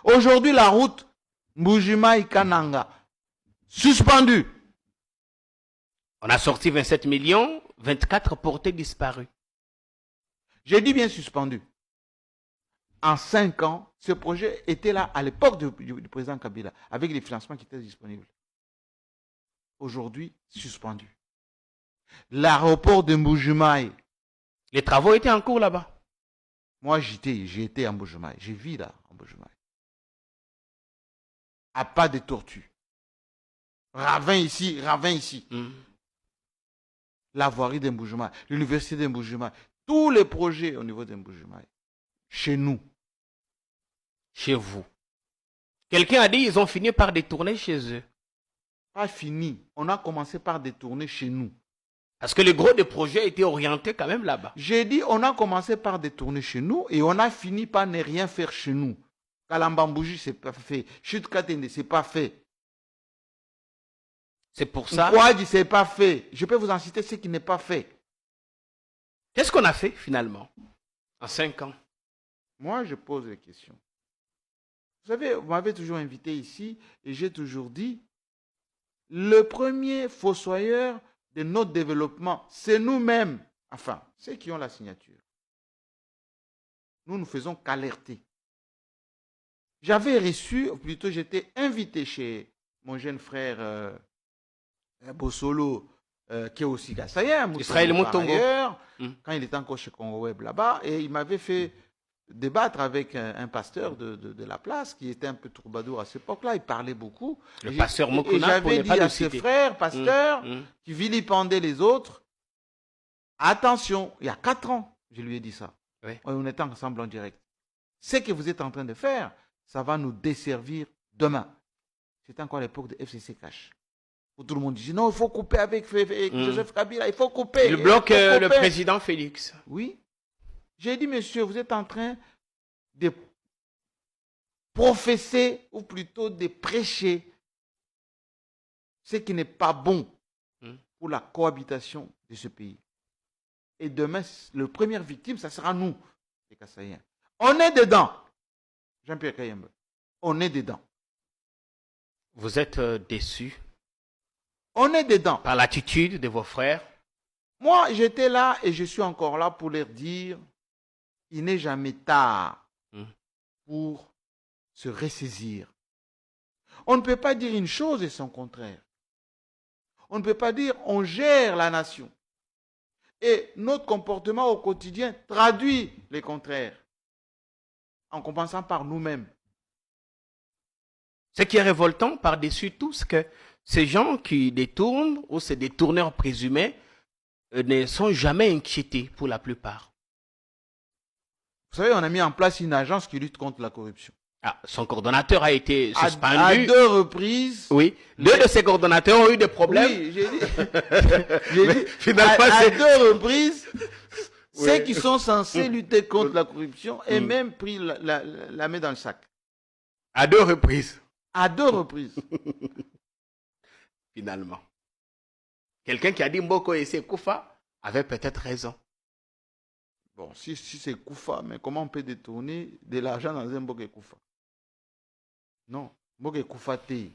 Aujourd'hui, la route Mbujimai-Kananga, suspendue. On a sorti 27 millions, 24 portées disparues. J'ai dit bien suspendu. En 5 ans, ce projet était là à l'époque du président Kabila, avec les financements qui étaient disponibles. Aujourd'hui, suspendu. L'aéroport de Mbujimai. Les travaux étaient en cours là-bas. Moi, j'ai été à Mbujimai. J'ai vu là, à Mbujimai. À pas de tortue. Ravin ici, ravin ici. La voirie de Mbujimai, l'université de Mbujimai, tous les projets au niveau de Mbujimai. Chez nous. Chez vous. Quelqu'un a dit qu'ils ont fini par détourner chez eux. Pas fini. On a commencé par détourner chez nous. Parce que le gros des projets était orienté quand même là-bas. J'ai dit, on a commencé par détourner chez nous et on a fini par ne rien faire chez nous. Kalambambouji, c'est pas fait. Chute Katende, c'est pas fait. C'est pour ça. Kouadji, c'est pas fait. Je peux vous en citer ce qui n'est pas fait. Qu'est-ce qu'on a fait finalement en 5 ans? Moi, je pose des questions. Vous savez, vous m'avez toujours invité ici et j'ai toujours dit, le premier fossoyeur de notre développement, c'est nous-mêmes. Enfin, ceux qui ont la signature. Nous ne faisons qu'alerter. J'avais reçu, ou plutôt j'étais invité chez mon jeune frère Bossolo, qui est aussi Gassayen, Israël Moutongo, quand il était encore chez Congo Web là-bas, et il m'avait fait débattre avec un pasteur de la place qui était un peu troubadour à cette époque-là. Il parlait beaucoup. Le pasteur Et Mokuna, j'avais dit à ses frères, pasteurs, qui vilipendaient les autres, attention, il y a 4 ans, je lui ai dit ça. Oui. On était ensemble en direct. Ce que vous êtes en train de faire, ça va nous desservir demain. C'était encore l'époque de FCC Cash. Où tout le monde disait, non, il faut couper avec Joseph Kabila, il faut couper. Le bloc le président Félix. Oui. J'ai dit, monsieur, vous êtes en train de professer, ou plutôt de prêcher, ce qui n'est pas bon pour la cohabitation de ce pays. Et demain, le premier victime, ça sera nous, les Kassaïens. On est dedans. Jean-Pierre Kayembe, on est dedans. Vous êtes déçu On est dedans. par l'attitude de vos frères? Moi, j'étais là et je suis encore là pour leur dire, il n'est jamais tard pour se ressaisir. On ne peut pas dire une chose et son contraire. On ne peut pas dire on gère la nation. Et notre comportement au quotidien traduit les contraires. En commençant par nous-mêmes. Ce qui est révoltant par-dessus tout, c'est que ces gens qui détournent, ou ces détourneurs présumés, ne sont jamais inquiétés pour la plupart. Vous savez, on a mis en place une agence qui lutte contre la corruption. Ah, son coordonnateur a été suspendu. À 2 reprises. Oui, 2 de ses coordonnateurs ont eu des problèmes. Oui, j'ai dit finalement, à 2 reprises, oui. Ceux qui sont censés lutter contre la corruption aient même pris la main dans le sac. À 2 reprises. À 2 reprises. Finalement. Quelqu'un qui a dit Mboko et Koufa avait peut-être raison. Bon, si c'est Koufa, mais comment on peut détourner de l'argent dans un Mboko Koufa? Non, Mboko Koufa t'es.